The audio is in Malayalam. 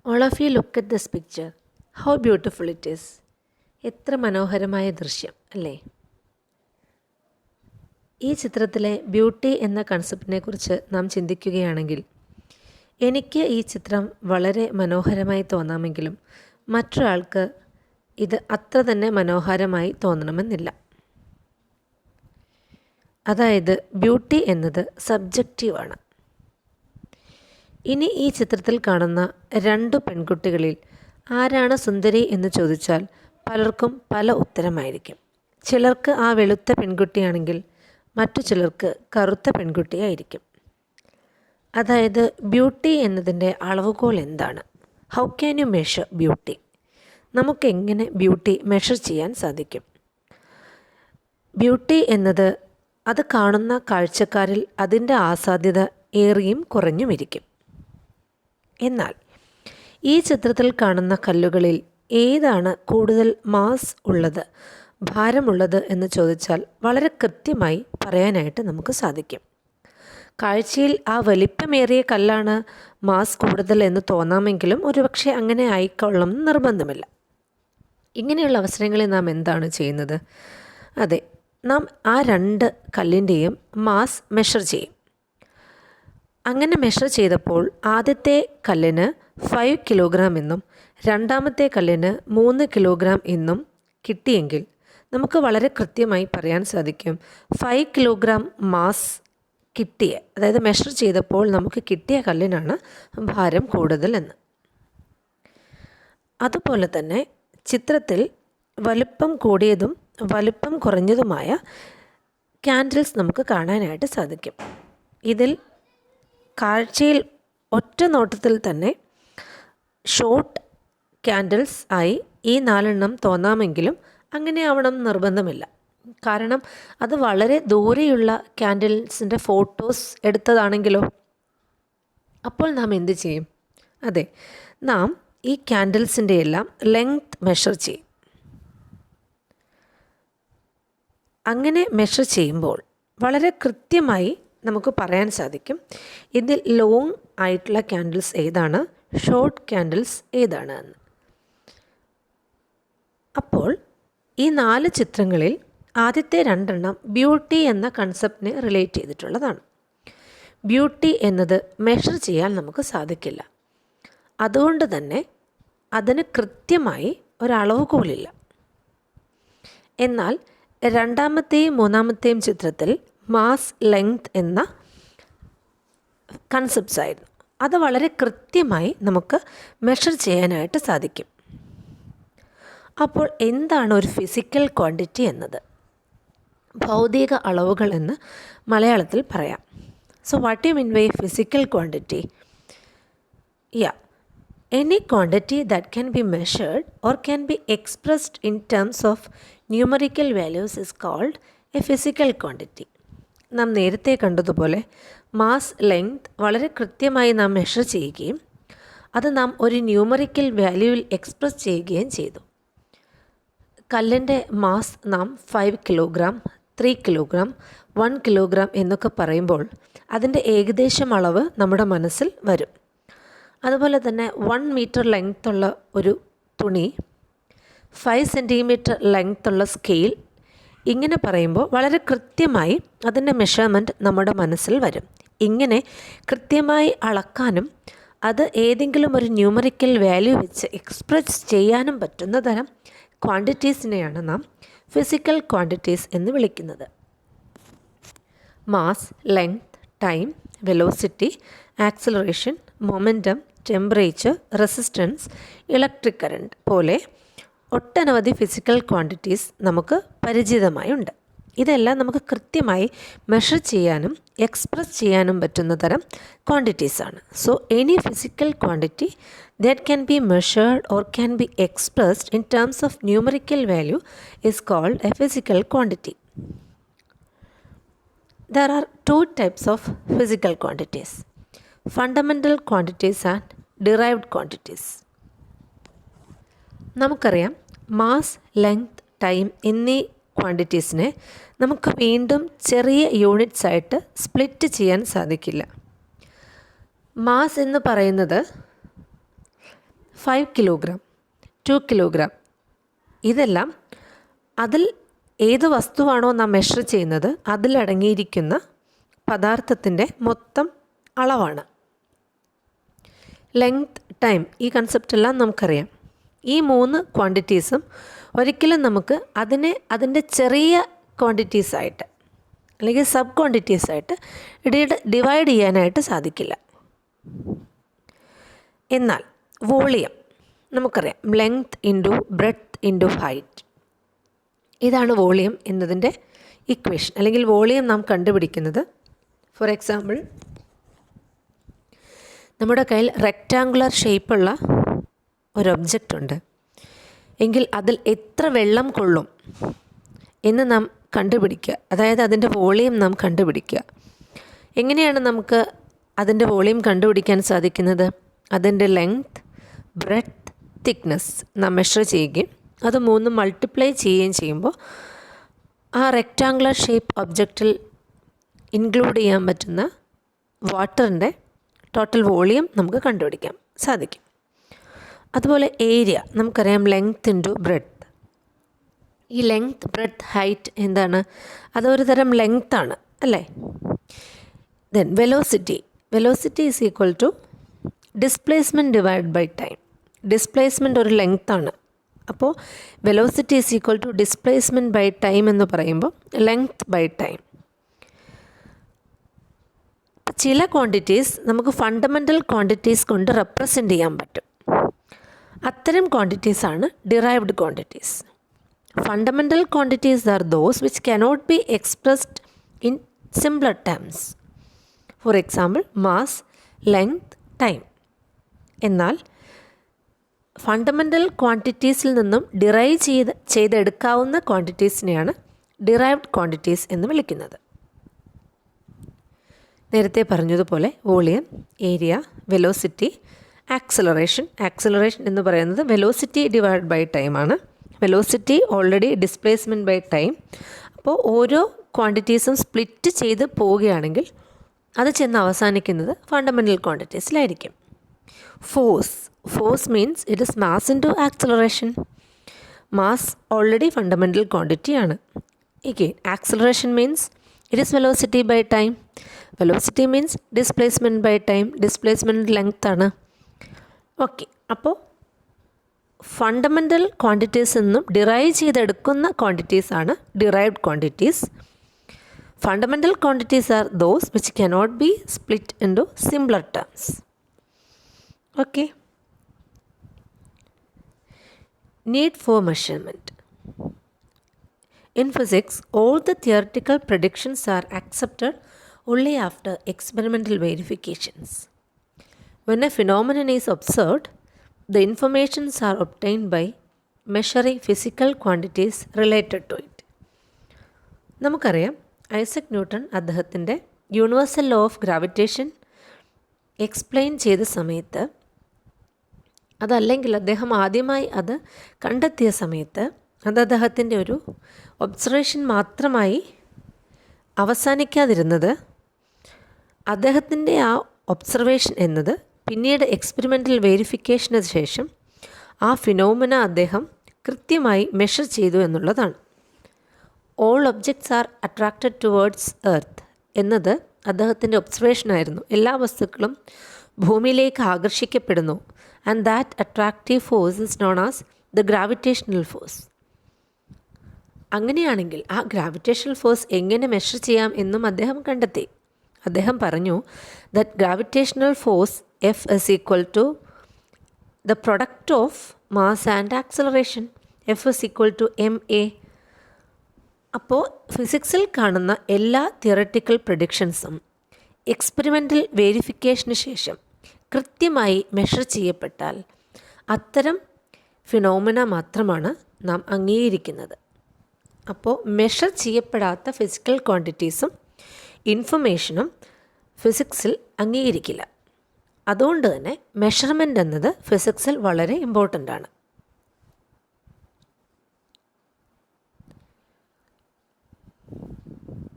All of you look at this picture. How beautiful it is. എത്ര മനോഹരമായ ദൃശ്യം അല്ലേ? ഈ ചിത്രത്തിലെ ബ്യൂട്ടി എന്ന കൺസെപ്റ്റിനെ കുറിച്ച് നാം ചിന്തിക്കുകയാണെങ്കിൽ എനിക്ക് ഈ ചിത്രം വളരെ മനോഹരമായി തോന്നാമെങ്കിലും മറ്റൊരാൾക്ക് ഇത് അത്ര തന്നെ മനോഹരമായി തോന്നണമെന്നില്ല. അതായത് ബ്യൂട്ടി എന്നത് സബ്ജക്റ്റീവാണ്. ഇനി ഈ ചിത്രത്തിൽ കാണുന്ന രണ്ട് പെൺകുട്ടികളിൽ ആരാണ് സുന്ദരി എന്ന് ചോദിച്ചാൽ പലർക്കും പല ഉത്തരമായിരിക്കും. ചിലർക്ക് ആ വെളുത്ത പെൺകുട്ടിയാണെങ്കിൽ മറ്റു ചിലർക്ക് കറുത്ത പെൺകുട്ടിയായിരിക്കും. അതായത് ബ്യൂട്ടി എന്നതിൻ്റെ അളവുകോൽ എന്താണ്? How can you measure beauty? നമുക്കെങ്ങനെ ബ്യൂട്ടി മെഷർ ചെയ്യാൻ സാധിക്കും? ബ്യൂട്ടി എന്നത് അത് കാണുന്ന കാഴ്ചക്കാരിൽ അതിൻ്റെ ആസാധ്യത ഏറിയും കുറഞ്ഞുമിരിക്കും. എന്നാൽ ഈ ചിത്രത്തിൽ കാണുന്ന കല്ലുകളിൽ ഏതാണ് കൂടുതൽ മാസ് ഉള്ളത്, ഭാരമുള്ളത് എന്ന് ചോദിച്ചാൽ വളരെ കൃത്യമായി പറയാനായിട്ട് നമുക്ക് സാധിക്കും. കാഴ്ചയിൽ ആ വലിപ്പമേറിയ കല്ലാണ് മാസ് കൂടുതൽ എന്ന് തോന്നാമെങ്കിലും ഒരുപക്ഷെ അങ്ങനെ ആയിക്കൊള്ളണം നിർബന്ധമില്ല. ഇങ്ങനെയുള്ള അവസരങ്ങളിൽ നാം എന്താണ് ചെയ്യുന്നത്? അതെ, നാം ആ രണ്ട് കല്ലിൻ്റെയും മാസ് മെഷർ ചെയ്യും. അങ്ങനെ മെഷർ ചെയ്തപ്പോൾ ആദ്യത്തെ കല്ലിന് 5 കിലോഗ്രാം എന്നും രണ്ടാമത്തെ കല്ലിന് 3 കിലോഗ്രാം എന്നും കിട്ടിയെങ്കിൽ നമുക്ക് വളരെ കൃത്യമായി പറയാൻ സാധിക്കും 5 കിലോഗ്രാം മാസ് കിട്ടിയ, അതായത് മെഷർ ചെയ്തപ്പോൾ നമുക്ക് കിട്ടിയ കല്ലിനാണ് ഭാരം കൂടുതൽ എന്ന്. അതുപോലെ തന്നെ ചിത്രത്തിൽ വലുപ്പം കൂടിയതും വലുപ്പം കുറഞ്ഞതുമായ ക്യാൻഡിൽസ് നമുക്ക് കാണാനായിട്ട് സാധിക്കും. ഇതിൽ കാഴ്ചയിൽ ഒറ്റ നോട്ടത്തിൽ തന്നെ ഷോർട്ട് ക്യാൻഡിൽസ് ആയി ഈ 4 തോന്നാമെങ്കിലും അങ്ങനെ ആവണം നിർബന്ധമില്ല. കാരണം അത് വളരെ ദൂരെയുള്ള ക്യാൻഡിൽസിൻ്റെ ഫോട്ടോസ് എടുത്തതാണെങ്കിലോ, അപ്പോൾ നാം എന്ത് ചെയ്യും? അതെ, നാം ഈ ക്യാൻഡിൽസിൻ്റെ എല്ലാം ലെങ്ത് മെഷർ ചെയ്യും. അങ്ങനെ മെഷർ ചെയ്യുമ്പോൾ വളരെ കൃത്യമായി നമുക്ക് പറയാൻ സാധിക്കും ഇതിൽ ലോങ് ആയിട്ടുള്ള ക്യാൻഡിൽസ് ഏതാണ്, ഷോർട്ട് ക്യാൻഡിൽസ് ഏതാണ് എന്ന്. അപ്പോൾ ഈ 4 ചിത്രങ്ങളിൽ ആദ്യത്തെ 2 ബ്യൂട്ടി എന്ന കൺസെപ്റ്റിനെ റിലേറ്റ് ചെയ്തിട്ടുള്ളതാണ്. ബ്യൂട്ടി എന്നത് മെഷർ ചെയ്യാൻ നമുക്ക് സാധിക്കില്ല. അതുകൊണ്ട് തന്നെ അതിന് കൃത്യമായി ഒരളവുകോലില്ല. എന്നാൽ രണ്ടാമത്തെയും മൂന്നാമത്തെയും ചിത്രത്തിൽ മാസ്, ലെങ്ത് എന്ന കൺസെപ്റ്റ്സ് ആയിരുന്നു. അത് വളരെ കൃത്യമായി നമുക്ക് മെഷർ ചെയ്യാനായിട്ട് സാധിക്കും. അപ്പോൾ എന്താണ് ഒരു ഫിസിക്കൽ ക്വാണ്ടിറ്റി എന്നത്? ഭൗതിക അളവുകൾ എന്ന് മലയാളത്തിൽ പറയാം. So what you mean by physical quantity? Any quantity that can be measured or can be expressed in terms of numerical values is called a physical quantity. നാം നേരത്തെ കണ്ടതുപോലെ മാസ്, ലെങ്ത് വളരെ കൃത്യമായി നാം മെഷർ ചെയ്യുകയും അത് നാം ഒരു ന്യൂമറിക്കൽ വാല്യൂവിൽ എക്സ്പ്രസ് ചെയ്യുകയും ചെയ്തു. കല്ലിൻ്റെ മാസ് നാം 5 കിലോഗ്രാം, 3 കിലോഗ്രാം, 1 കിലോഗ്രാം എന്നൊക്കെ പറയുമ്പോൾ അതിൻ്റെ ഏകദേശം അളവ് നമ്മുടെ മനസ്സിൽ വരും. അതുപോലെ തന്നെ 1 മീറ്റർ ലെങ്ത്തുള്ള ഒരു തുണി, 5 സെൻറ്റിമീറ്റർ ലെങ്ത്തുള്ള സ്കെയിൽ, ഇങ്ങനെ പറയുമ്പോൾ വളരെ കൃത്യമായി അതിൻ്റെ മെഷർമെൻറ്റ് നമ്മുടെ മനസ്സിൽ വരും. ഇങ്ങനെ കൃത്യമായി അളക്കാനും അത് ഏതെങ്കിലും ഒരു ന്യൂമറിക്കൽ വാല്യൂ വെച്ച് എക്സ്പ്രസ് ചെയ്യാനും പറ്റുന്ന തരം ക്വാണ്ടിറ്റീസിനെയാണ് നാം ഫിസിക്കൽ ക്വാണ്ടിറ്റീസ് എന്ന് വിളിക്കുന്നത്. Mass, length, time, velocity, acceleration, momentum, temperature, resistance, electric current പോലെ ഒട്ടനവധി ഫിസിക്കൽ ക്വാണ്ടിറ്റീസ് നമുക്ക് പരിചിതമായുണ്ട്. ഇതെല്ലാം നമുക്ക് കൃത്യമായി മെഷർ ചെയ്യാനും എക്സ്പ്രസ് ചെയ്യാനും പറ്റുന്ന തരം ക്വാണ്ടിറ്റീസാണ്. So any physical quantity that can be measured or can be expressed in terms of numerical value is called a physical quantity. There are 2 types of physical quantities: fundamental quantities and derived quantities. നമുക്കറിയാം മാസ്, ലെങ്ത്, ടൈം എന്നീ ക്വാണ്ടിറ്റീസിനെ നമുക്ക് വീണ്ടും ചെറിയ യൂണിറ്റ്സ് ആയിട്ട് സ്പ്ലിറ്റ് ചെയ്യാൻ സാധിക്കില്ല. മാസ് എന്ന് പറയുന്നത് 5 കിലോഗ്രാം, 2 കിലോഗ്രാം, ഇതെല്ലാം അതിൽ ഏത് വസ്തുവാണോ നാം മെഷർ ചെയ്യുന്നത് അതിലടങ്ങിയിരിക്കുന്ന പദാർത്ഥത്തിൻ്റെ മൊത്തം അളവാണ്. ലെങ്ത്, ടൈം, ഈ കൺസെപ്റ്റെല്ലാം നമുക്കറിയാം. ഈ 3 ക്വാണ്ടിറ്റീസും ഒരിക്കലും നമുക്ക് അതിൻ്റെ ചെറിയ ക്വാണ്ടിറ്റീസായിട്ട് അല്ലെങ്കിൽ സബ് ക്വാണ്ടിറ്റീസായിട്ട് ഡിവൈഡ് ചെയ്യാനായിട്ട് സാധിക്കില്ല. എന്നാൽ വോളിയം നമുക്കറിയാം, length into breadth into height. ഇതാണ് വോളിയം എന്നതിൻ്റെ ഇക്വേഷൻ. അല്ലെങ്കിൽ വോളിയം നാം കണ്ടുപിടിക്കുന്നത്, ഫോർ എക്സാമ്പിൾ, നമ്മുടെ കയ്യിൽ റെക്റ്റാങ്കുലർ ഷേപ്പുള്ള ഒരു ഒബ്ജക്റ്റ് ഉണ്ട് എങ്കിൽ അതിൽ എത്ര വെള്ളം കൊള്ളും എന്ന് നാം കണ്ടുപിടിക്കുക. അതായത് അതിൻ്റെ വോളിയം നാം കണ്ടുപിടിക്കുക. എങ്ങനെയാണ് നമുക്ക് അതിൻ്റെ വോളിയം കണ്ടുപിടിക്കാൻ സാധിക്കുന്നത്? അതിൻ്റെ ലെങ്ത്, ബ്രെഡ്ത്ത്, തിക്നെസ് നാം മെഷർ ചെയ്യുകയും അത് 3 മൾട്ടിപ്ലൈ ചെയ്യുകയും ചെയ്യുമ്പോൾ ആ റെക്റ്റാങ്കുലർ ഷേപ്പ് ഒബ്ജക്റ്റിൽ ഇൻക്ലൂഡ് ചെയ്യാൻ പറ്റുന്ന വാട്ടറിൻ്റെ ടോട്ടൽ വോളിയം നമുക്ക് കണ്ടുപിടിക്കാൻ സാധിക്കും. അതുപോലെ ഏരിയ നമുക്കറിയാം, ലെങ്ത് ഇൻറ്റു ബ്രെഡ്ത്ത്. ഈ ലെങ്ത്, ബ്രെഡ്ത്ത്, ഹൈറ്റ് എന്താണ്? അതൊരു തരം ലെങ്ത്താണ് അല്ലേ? Then velocity is equal to displacement divide by time. Displacement ഒരു ലെങ്ത്താണ്. അപ്പോൾ velocity is equal to displacement by time എന്ന് പറയുമ്പോൾ ലെങ്ത് ബൈ ടൈം. ചില ക്വാണ്ടിറ്റീസ് നമുക്ക് ഫണ്ടമെൻ്റൽ ക്വാണ്ടിറ്റീസ് കൊണ്ട് റെപ്രസെൻ്റ് ചെയ്യാൻ പറ്റും. അത്തരം ക്വാണ്ടിറ്റീസാണ് derived quantities. Fundamental quantities are those which cannot be expressed in simpler terms. For example, mass, length, time. എന്നാൽ ഫണ്ടമെൻ്റൽ ക്വാണ്ടിറ്റീസിൽ നിന്നും ഡിറൈവ് ചെയ്തെടുക്കാവുന്ന ക്വാണ്ടിറ്റീസിനെയാണ് ഡിറൈവ്ഡ് ക്വാണ്ടിറ്റീസ് എന്ന് വിളിക്കുന്നത്. നേരത്തെ പറഞ്ഞതുപോലെ വോളിയം, ഏരിയ, വെലോസിറ്റി, ആക്സലറേഷൻ എന്ന് പറയുന്നത് വെലോസിറ്റി ഡിവൈഡ് ബൈ ടൈമാണ്. Velocity already displacement by time. അപ്പോൾ ഓരോ ക്വാണ്ടിറ്റീസും സ്പ്ലിറ്റ് ചെയ്ത് പോവുകയാണെങ്കിൽ അത് ചെന്ന് അവസാനിക്കുന്നത് ഫണ്ടമെൻ്റൽ ക്വാണ്ടിറ്റീസിലായിരിക്കും. Force means it is mass into acceleration. Mass already fundamental quantity ആണ്. Again, acceleration means it is velocity by time. Velocity means displacement by time. Displacement length ആണ്. ഓക്കെ, അപ്പോൾ ഫണ്ടമെൻ്റൽ ക്വാണ്ടിറ്റീസ് നിന്നും ഡിറൈവ് ചെയ്തെടുക്കുന്ന ക്വാണ്ടിറ്റീസ് ആണ് derived quantities. Fundamental quantities are those which cannot be split into simpler terms. Okay. Need for measurement. In physics, all the theoretical predictions are accepted only after experimental verifications. When a phenomenon is observed, the informations are obtained by measuring physical quantities related to it. നമുക്കറിയാം, ഐസക് ന്യൂട്ടൺ അദ്ദേഹത്തിൻ്റെ universal law of gravitation explain ചെയ്ത സമയത്ത്, അതല്ലെങ്കിൽ അദ്ദേഹം ആദ്യമായി അത് കണ്ടെത്തിയ സമയത്ത്, അത് അദ്ദേഹത്തിൻ്റെ ഒരു ഒബ്സർവേഷൻ മാത്രമായി അവസാനിക്കാതിരുന്നത്, അദ്ദേഹത്തിൻ്റെ ആ ഒബ്സർവേഷൻ എന്നത് പിന്നീട് എക്സ്പെരിമെൻ്റൽ വെരിഫിക്കേഷന് ശേഷം ആ ഫിനോമിന അദ്ദേഹം കൃത്യമായി മെഷർ ചെയ്തു എന്നുള്ളതാണ്. All objects are attracted towards earth എന്നത് അദ്ദേഹത്തിൻ്റെ ഒബ്സർവേഷനായിരുന്നു. എല്ലാ വസ്തുക്കളും ഭൂമിയിലേക്ക് ആകർഷിക്കപ്പെടുന്നു. And that attractive force is known as the gravitational force. അങ്ങനെയാണെങ്കിൽ ആ ഗ്രാവിറ്റേഷണൽ ഫോഴ്സ് എങ്ങനെ മെഷർ ചെയ്യാം എന്നും അദ്ദേഹം കണ്ടെത്തി. അദ്ദേഹം പറഞ്ഞു that gravitational force F is equal to the product of mass and acceleration. F is equal to ma. അപ്പോൾ ഫിസിക്സിൽ കാണുന്ന എല്ലാ തിയററ്റിക്കൽ പ്രഡിക്ഷൻസും എക്സ്പെരിമെൻ്റൽ വെരിഫിക്കേഷന് ശേഷം കൃത്യമായി മെഷർ ചെയ്യപ്പെട്ടാൽ അത്തരം ഫിനോമിന മാത്രമാണ് നാം അംഗീകരിക്കുന്നത്. അപ്പോൾ മെഷർ ചെയ്യപ്പെടാത്ത ഫിസിക്കൽ ക്വാണ്ടിറ്റീസും ഇൻഫർമേഷനും ഫിസിക്സിൽ അംഗീകരിക്കില്ല. അതുകൊണ്ട് തന്നെ മെഷർമെൻ്റ് എന്നത് ഫിസിക്സിൽ വളരെ ഇമ്പോർട്ടൻ്റ് ആണ്.